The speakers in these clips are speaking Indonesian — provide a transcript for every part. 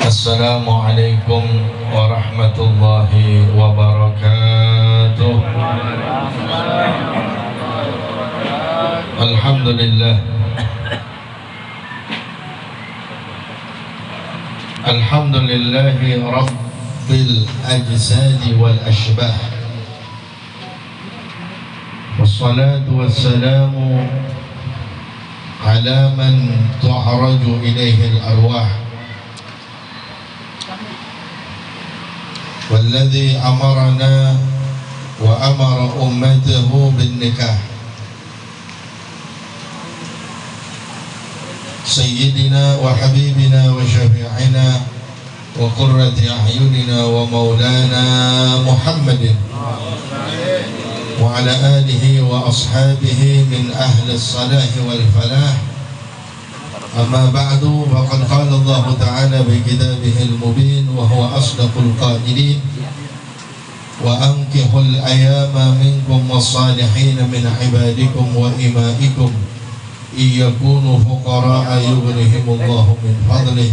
Assalamualaikum warahmatullahi wabarakatuh. Alhamdulillah. Alhamdulillahi rabbil ajsadi wal ashbah. Wassalatu wassalamu ala man tu'raju ilaihi al-arwah. والذي أمرنا وأمر أمته بالنكاح سيدنا وحبيبنا وشفيعنا وقرة أعيننا ومولانا محمد وعلى آله وأصحابه من أهل الصلاح والفلاح. أما بعد فقد قال الله تعالى بكتابه المبين وهو أصدق القائلين وأنكحوا الأيام منكم والصالحين من عبادكم وإمائكم إن يكونوا فقراء يغنهم الله من فضله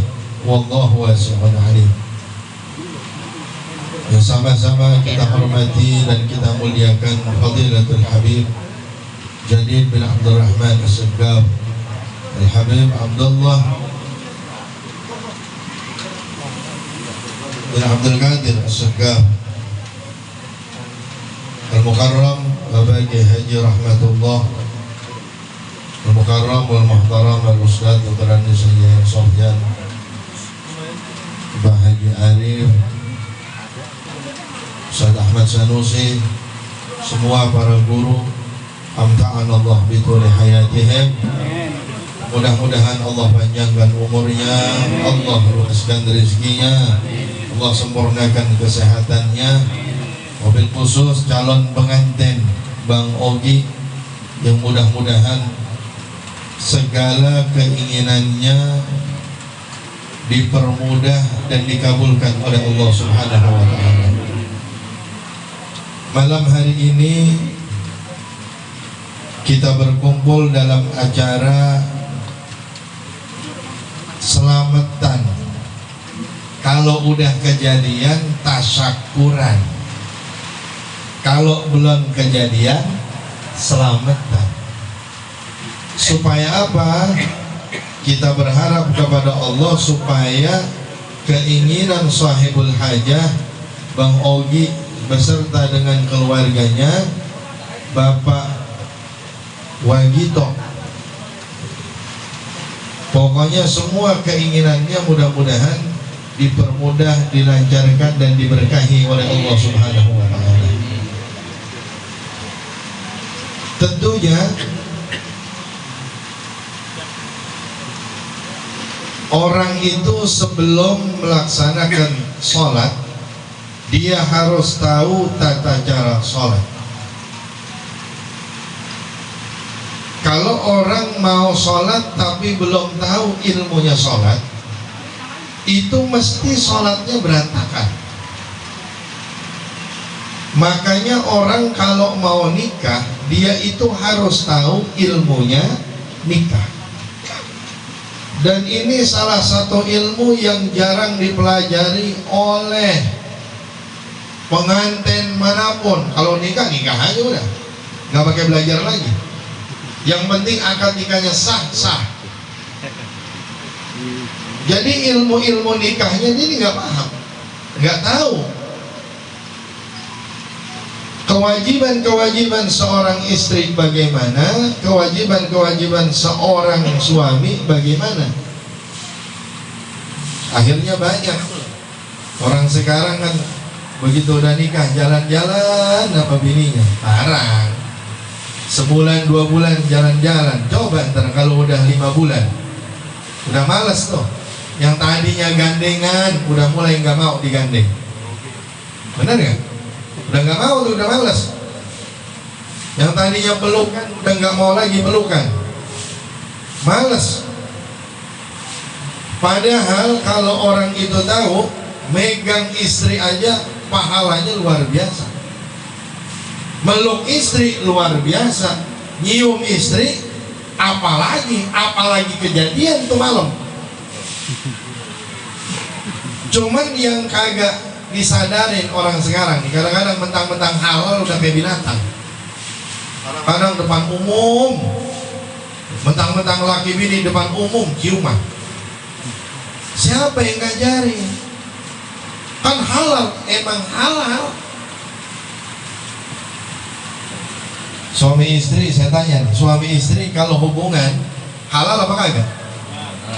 والله واسع عليم. Bersama-sama kita hormati dan kita muliakan Fadilatul Habib Jalil bin Abdurrahman As-Saggaf Al-Habib Abdullah bin Abdul Qadir As-Saggaf Al-Mukarram Bapak Haji Rahmatullah Al-Mukarram wal-Muhtaram Al-Ustadz Dr. Andi Sayyid Sofyan Bapak Haji Arif Ustadz Ahmad Sanusi, semua para guru, amta'anallah bituli hayatihim. Mudah-mudahan Allah panjangkan umurnya, Allah luaskan rezekinya, Allah sempurnakan kesehatannya. Wabil khusus calon pengantin Bang Ogi yang mudah-mudahan segala keinginannya dipermudah dan dikabulkan oleh Allah Subhanahu wa Ta'ala. Malam hari ini kita berkumpul dalam acara selamatan. Kalau udah kejadian tasyakuran, kalau belum kejadian selamatan. Supaya apa? Kita berharap kepada Allah supaya keinginan sahibul hajah Bang Ogi beserta dengan keluarganya, Bapak Wagito, pokoknya semua keinginannya mudah-mudahan dipermudah, dilancarkan dan diberkahi oleh Allah Subhanahu wa Ta'ala. Tentunya orang itu sebelum melaksanakan sholat dia harus tahu tata cara sholat. Kalau orang mau sholat tapi belum tahu ilmunya sholat, itu mesti sholatnya berantakan. Makanya orang kalau mau nikah, dia itu harus tahu ilmunya nikah. Dan ini salah satu ilmu yang jarang dipelajari oleh pengantin manapun. Kalau nikah, nikah aja udah, nggak pakai belajar lagi. Yang penting akad nikahnya sah. Jadi ilmu-ilmu nikahnya ini nggak paham, nggak tahu. Kewajiban-kewajiban seorang istri bagaimana, kewajiban-kewajiban seorang suami bagaimana. Akhirnya banyak orang sekarang kan begitu udah nikah jalan-jalan apa bininya larang. Sebulan 2 bulan jalan-jalan, coba ntar kalau udah 5 bulan udah males tuh. Yang tadinya gandengan udah mulai nggak mau digandeng. Benar nggak? Udah nggak mau tuh, udah males. Yang tadinya pelukan udah nggak mau lagi pelukan, males. Padahal kalau orang itu tahu megang istri aja pahalanya luar biasa. Meluk istri luar biasa, nyium istri apalagi kejadian tuh malam. Cuman yang kagak disadarin orang sekarang nih, kadang-kadang mentang-mentang halal udah kayak binatang. Kadang depan umum, mentang-mentang laki bini depan umum ciuman. Siapa yang ngajarin? Kan halal, emang halal. Suami istri, saya tanya nih, suami istri kalau hubungan halal apa kagak?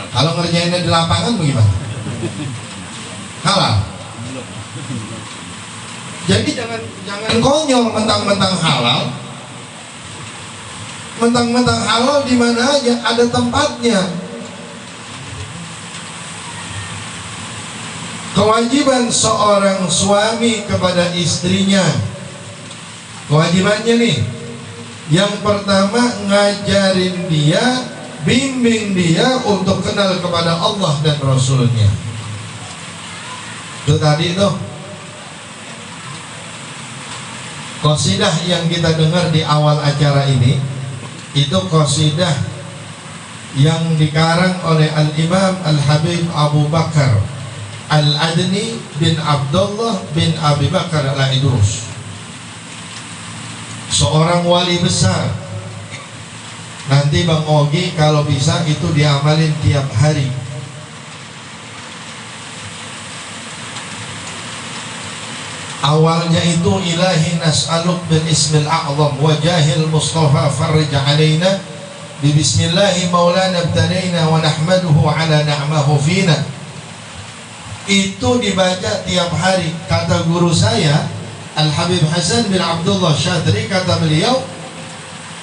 Kalau ngerjainnya di lapangan bagaimana? Halal. Jadi jangan konyol mentang-mentang halal. Mentang-mentang halal di mana aja ada tempatnya. Kewajiban seorang suami kepada istrinya, kewajibannya nih, yang pertama ngajarin dia, bimbing dia untuk kenal kepada Allah dan Rasulnya. Itu tadi tuh qasidah yang kita dengar di awal acara ini, itu qasidah yang dikarang oleh Al-Imam Al-Habib Abu Bakar Al-Adni bin Abdullah bin Abi Bakar Al-Idrus, seorang wali besar. Nanti Bang Ogi kalau bisa itu diamalin tiap hari. Awalnya itu ilahi nas'aluk bil ismil a'zam wajahil mustafa farrij alaina bi bismillahi maulana abtanaina wa nahmaduhu ala na'mahu fina. Itu dibaca tiap hari. Kata guru saya Al-Habib Hasan bin Abdullah Syadri, kata beliau,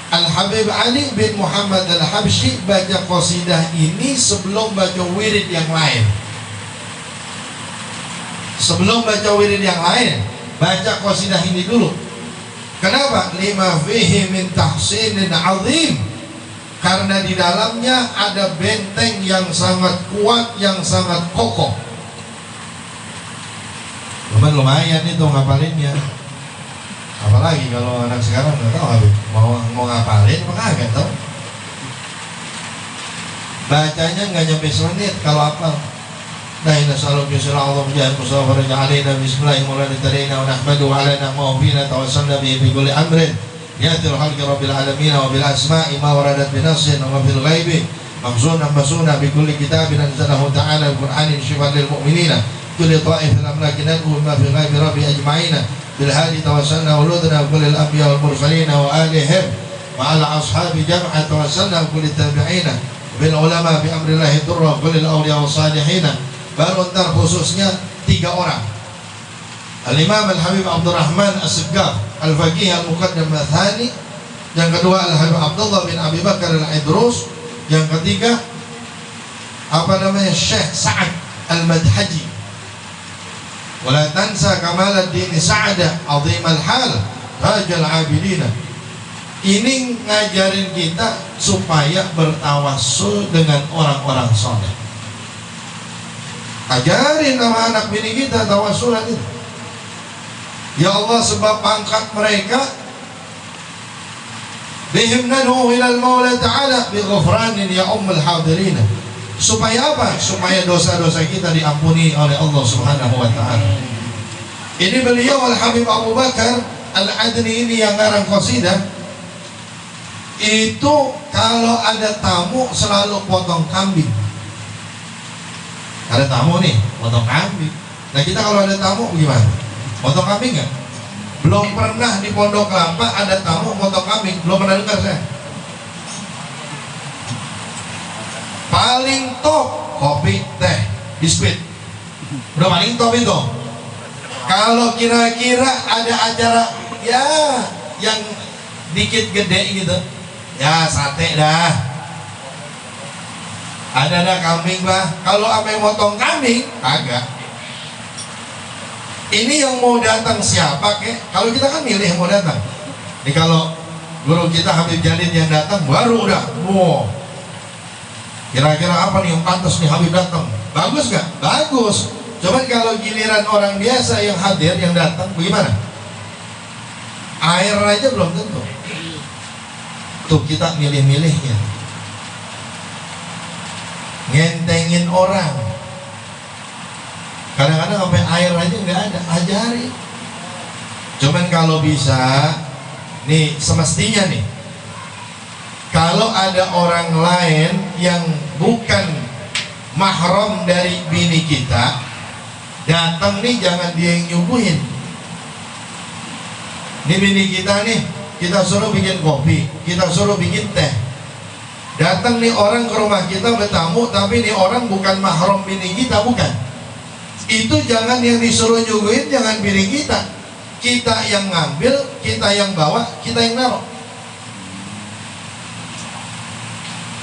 Al-Habib Ali bin Muhammad Al-Habsyi baca qasidah ini sebelum baca wirid yang lain. Sebelum baca wirid yang lain, baca qasidah ini dulu. Kenapa? Lima fihi min tahsinin azim. Karena di dalamnya ada benteng yang sangat kuat, yang sangat kokoh. Lumayan itu ngapalinnya. Apalagi kalau anak sekarang nggak tahu Habib mau ngapalin apa kagak tahu. Bacanya nggak nyampe semenit kalau apal. Daina sallallahu alaihi wasallam musafir alaina bismillahirrahmanirrahim wa nahmadu ala na'mahina tawassalna bi kulli amrin yatil khalqi rabbil alamin wa bil asma'i ma waradat bi nassin wa fil ghaibi mamzuna masuna bi kulli kitabin anzalahu ta'ala al-Qur'anin shifaan lil mu'minina kulli ta'ifil amlakin wa fil ghaibi rabbi ajma'ina bil hadi tawassalna uludna kulli al-anbiya wal mursalin wa alihim wa ala ashabi jam'a tawassalna kulli tabi'ina bil ulama bi amrillahi turra kulli al-awliya was salihin. Baru ntar khususnya 3 orang, Al-Imam Al-Habib Abdurrahman As-Segaf Al-Faqih Al-Muqaddam Al-Thani, yang kedua Al-Habib Abdullah bin Abi Bakar Al-Idrus, yang ketiga Syekh Sa'ad Al-Madhaji. Wala tansa Kamaluddin Sa'adah Azim Al-Hal Rajal Abidina. Ini ngajarin kita supaya bertawassul dengan orang-orang soleh. Ajarin sama anak bini kita tawassulan itu. Ya Allah, sebab pangkat mereka bihim nad'u ilal maula ta'ala bi ghufranin ya ummul hadirin. Supaya apa? Supaya dosa-dosa kita diampuni oleh Allah Subhanahu wa ta'ala. Ini beliau Al-Habib Abu Bakar Al-Adni ini yang ngarang qasidah. Itu kalau ada tamu selalu potong kambing. Ada tamu nih, potong kambing. Nah kita kalau ada tamu gimana? Potong kambing nggak? Belum pernah di Pondok Kelapa ada tamu potong kambing, belum pernah dengar saya. Paling top kopi, teh, biskuit. Udah paling top itu. Kalau kira-kira ada acara ya yang dikit gede gitu, ya sate dah. Ada kambing bah. Kalau apa yang motong kambing agak. Ini yang mau datang siapa kek? Kalau kita kan milih yang mau datang. Ini kalau guru kita Habib Jalil yang datang baru udah, wow. Kira-kira apa nih yang pantas nih Habib datang? Bagus gak? Bagus. Cuman kalau giliran orang biasa yang hadir yang datang, bagaimana? Air aja belum tentu. Tuh kita milih-milihnya. Ngentengin orang. Kadang-kadang sampai air aja nggak ada, ajari. Cuman kalau bisa, nih semestinya nih, kalau ada orang lain yang bukan mahram dari bini kita datang nih, jangan dia yang nyuguhin. Ini bini kita nih, kita suruh bikin kopi, kita suruh bikin teh. Datang nih orang ke rumah kita bertamu, tapi nih orang bukan mahram bini kita, bukan. Itu jangan yang disuruh nyuguhin, jangan bini kita. Kita yang ngambil, kita yang bawa, kita yang naruh.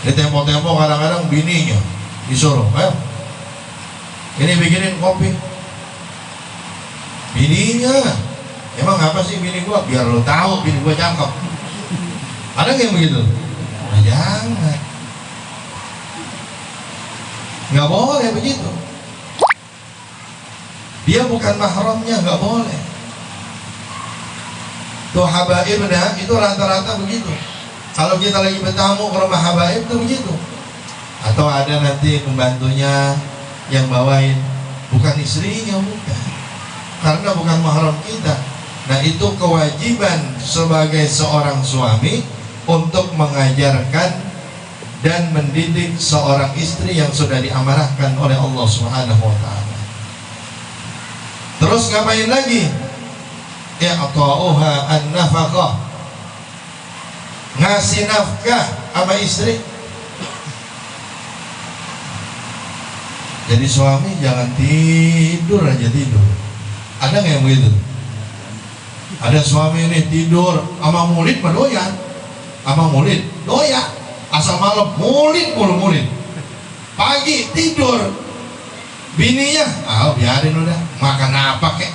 Di tempo-tempo kadang-kadang bininya disuruh, ayo ini bikinin kopi. Bininya, emang apa sih bini gua? Biar lo tahu bini gua cakep. Ada nggak yang begitu? Nah, jangan, nggak boleh begitu. Dia bukan mahramnya, nggak boleh. Tuh habaibnya itu rata-rata begitu. Kalau kita lagi bertamu ke rumah habaib itu begitu. Atau ada nanti pembantunya yang bawain, bukan istrinya, bukan. Karena bukan mahram kita. Nah, itu kewajiban sebagai seorang suami untuk mengajarkan dan mendidik seorang istri yang sudah diamanahkan oleh Allah Subhanahu wa ta'ala. Terus ngapain lagi? I'ta'uha an-nafaqah, ngasih nafkah sama istri. Jadi suami jangan tidur aja tidur. Ada nggak yang begitu? Ada suami ini tidur sama murid mah doyan, sama murid doyan, asal malam murid mulu murid. Pagi tidur, bininya, biarin udah, makan apa kek?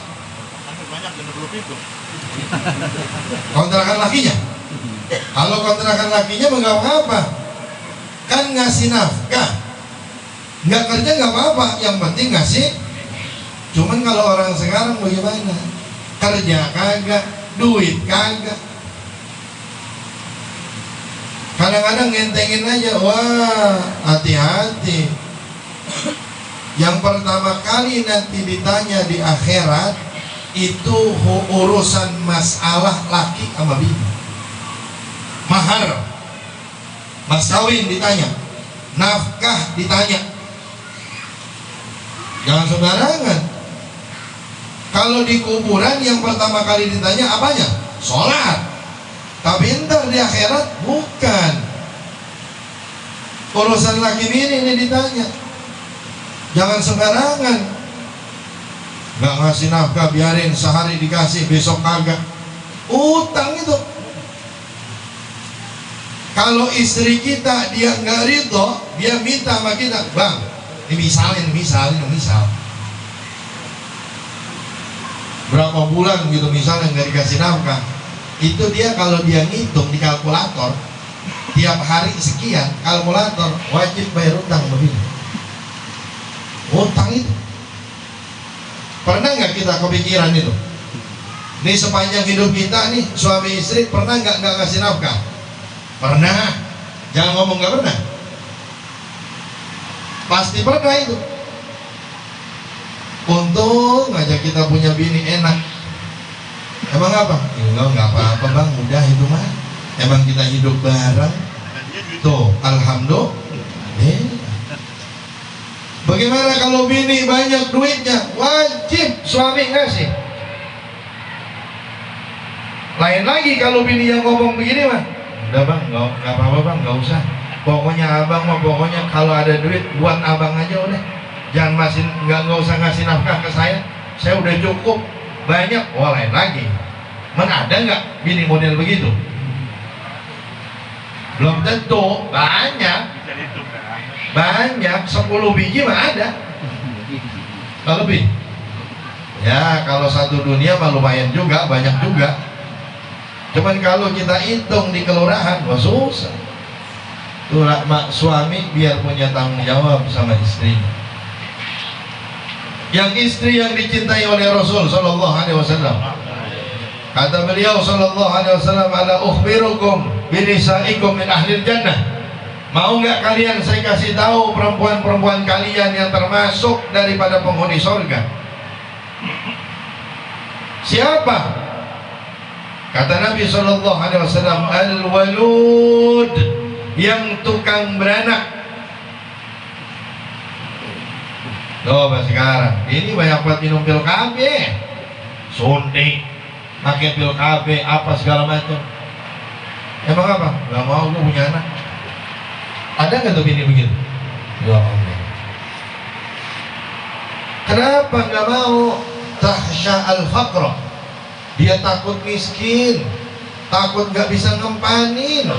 Kontrakan lakinya. Kalau kontrakan lakinya nggak apa-apa, kan ngasih nafkah. Nggak kerja nggak apa-apa, yang penting ngasih. Cuman kalau orang sekarang bagaimana? Kerja kagak, duit kagak. Kadang-kadang ngentengin aja. Wah, hati-hati. Yang pertama kali nanti ditanya di akhirat itu urusan masalah laki sama bini. Mahar, mas kawin ditanya, nafkah ditanya. Jangan sembarangan. Kalau di kuburan yang pertama kali ditanya apanya? Sholat. Tapi ntar di akhirat bukan. Urusan laki bini ini ditanya. Jangan sembarangan. Nggak ngasih nafkah, biarin sehari dikasih, besok kagak. Utang itu. Kalau istri kita dia nggak ridho, dia minta sama kita, bang, ini misal. Berapa bulan gitu misalnya nggak dikasih nafkah, itu dia kalau dia ngitung di kalkulator, tiap hari sekian, kalkulator wajib bayar utang begini. Utang itu. Pernah nggak kita kepikiran itu? Nih sepanjang hidup kita nih suami istri pernah nggak ngasih nafkah? Pernah. Jangan ngomong nggak pernah. Pasti pernah itu. Untung aja kita punya bini enak. Emang apa? Nggak apa-apa bang, mudah itu mah. Emang kita hidup bareng. Tuh, alhamdulillah. Bagaimana kalau bini banyak duitnya? Wajib suami ngasih. Lain lagi kalau bini yang ngomong begini mah, udah bang, nggak apa-apa bang, nggak usah. Pokoknya abang mah, pokoknya kalau ada duit buat abang aja udah. Jangan masih nggak usah ngasih nafkah ke saya udah cukup banyak. Wah, lain lagi. Mana ada nggak bini model begitu? Belum tentu, banyak. Banyak, 10 biji mah ada. Nggak lebih. Ya kalau satu dunia mah lumayan juga, banyak juga. Cuman kalau kita hitung di kelurahan, wah susah. Tuh suami biar punya tanggung jawab sama istrinya. Yang istri yang dicintai oleh Rasul Sallallahu Alaihi Wasallam, kata beliau Sallallahu Alaihi Wasallam, ala ukhbirukum binisaikum min ahlil jannah. Mau nggak kalian saya kasih tahu perempuan-perempuan kalian yang termasuk daripada penghuni surga? Siapa? Kata Nabi SAW, al-walud, yang tukang beranak. Coba sekarang, ini banyak buat minum pil KB, suntik, pakai pil KB, apa segala macam. Emang apa? Gak mau gue punya anak. Ada nggak tuh bini begitu? Ya Allah. Kenapa nggak mau? Tahsya al-faqra. Dia takut miskin, takut nggak bisa ngempanin.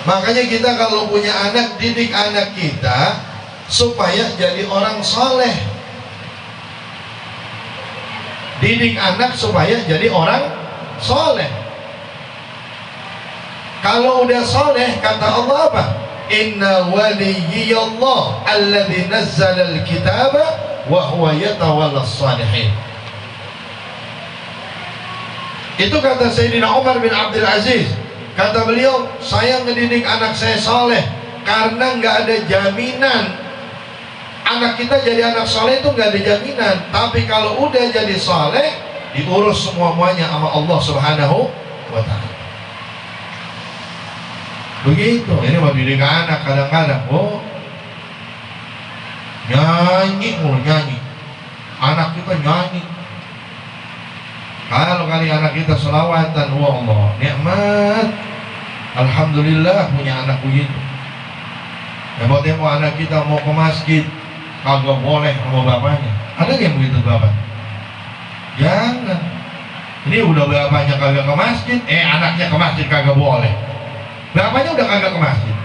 Makanya kita kalau punya anak, didik anak kita supaya jadi orang soleh. Didik anak supaya jadi orang soleh. Kalau udah soleh, kata Allah apa? Inna waliyallah alladhi nazzala al-kitaba wa huwa yatawallas salihin. Itu kata Sayyidina Umar bin Abdul Aziz. Kata beliau, saya ngedidik anak saya soleh karena nggak ada jaminan anak kita jadi anak soleh, itu nggak ada jaminan. Tapi kalau udah jadi soleh, diurus semuanya sama Allah Subhanahu wa Ta'ala. Begitu. Ini mau didik anak kadang-kadang, oh nyanyi mulu, nyanyi. Anak kita nyanyi. Kalau kali anak kita selawatan, wah Allah, nikmat. Alhamdulillah punya anak begitu. Hebat-hebat anak kita mau ke masjid, kagak boleh sama bapaknya. Ada yang begitu bapak? Jangan. Ini udah bapaknya kagak ke masjid, anaknya ke masjid kagak boleh. Bapaknya udah kagak ke masjid.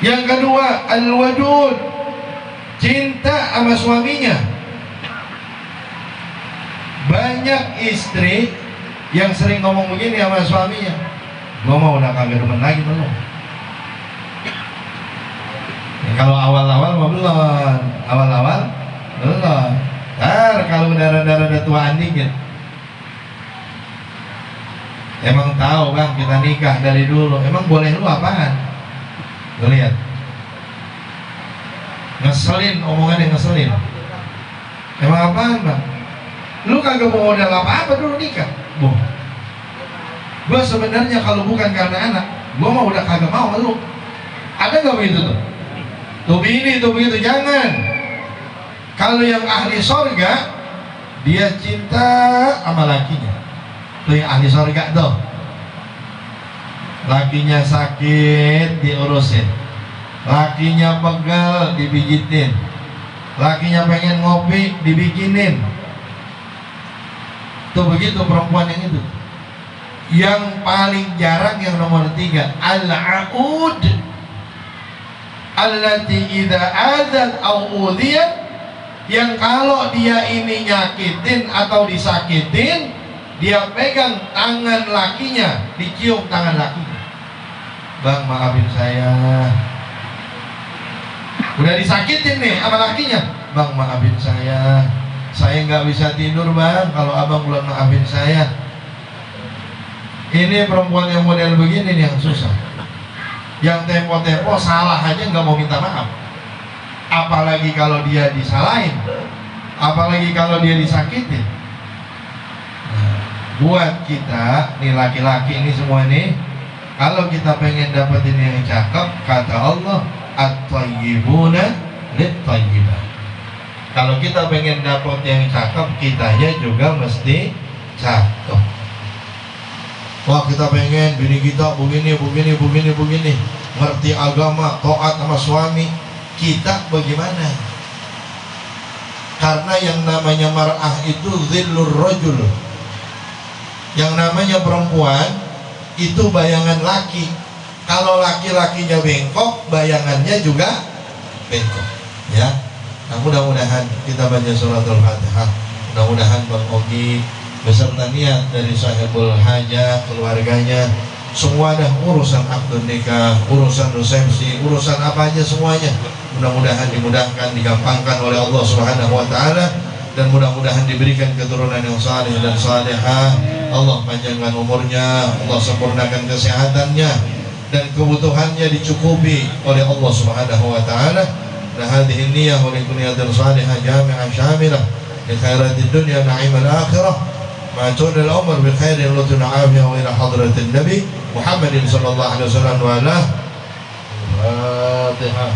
Yang kedua, al-wadud, cinta sama suaminya. Banyak istri yang sering ngomong begini sama suaminya, gua mau udah kagak demen lagi belum. Kalau awal-awal mah belum, awal-awal belum. Ntar kalau udah tuaan dikit, emang tahu bang kita nikah dari dulu, emang boleh lu apaan? Lu lihat, ngeselin, omongannya ngeselin. Emang apaan bang? Lu kagak mau modal apa-apa dulu nikah. Gua sebenarnya kalau bukan karena anak, gua mah udah kagak mau sama lu. Ada gak begitu tuh? Tuh bini tuh begitu, jangan. Kalau yang ahli sorga, dia cinta sama lakinya. Tuh yang ahli sorga tuh, lakinya sakit diurusin, lakinya pegel dipijitin, lakinya pengen ngopi dibikinin. Tuh begitu perempuan yang itu. Yang paling jarang yang nomor 3, al-aud, allati idza adat au udhiyat, yang kalau dia ini nyakitin atau disakitin, dia pegang tangan lakinya, dicium tangan lakinya. Bang, maafin saya. Udah disakitin nih sama lakinya. Bang, maafin saya nggak bisa tidur bang kalau abang belum maafin saya. Ini perempuan yang model begini nih yang susah, yang tempo-tempo salah aja nggak mau minta maaf, apalagi kalau dia disalahin, apalagi kalau dia disakitin. Nah, buat kita nih laki-laki ini semua nih, kalau kita pengen dapetin yang cakep, kata Allah, at-thayyibuna lit-thayyibat. Kalau kita pengen dapet yang cakep, kitanya juga mesti cakep. Wah, kita pengen bini kita begini, ngerti agama, taat sama suami. Kita bagaimana? Karena yang namanya mar'ah itu zillur rajul. Yang namanya perempuan itu bayangan laki. Kalau laki-lakinya bengkok, bayangannya juga bengkok. Ya. Nah, mudah-mudahan kita baca suratul Fatihah. Mudah-mudahan Bang Ogi beserta niat dari sahibul hajah, keluarganya, semua dah urusan akad nikah, urusan resepsi, urusan apa aja semuanya. Mudah-mudahan dimudahkan, digampangkan oleh Allah Subhanahu wa Ta'ala. dan mudah-mudahan diberikan keturunan yang saleh dan salihah. Allah panjangkan umurnya, Allah sempurnakan kesehatannya, dan kebutuhannya dicukupi oleh Allah Subhanahu wa taala. Nah, hadhihi niyyah wa likulliyatin salihah jami'ah syamilah li khairatid dunya na'imal akhirah ma tudil umr bi khairin lutun afiyah wa ila hadratin nabi Muhammadin sallallahu alaihi wasallam wa ala Fatihah.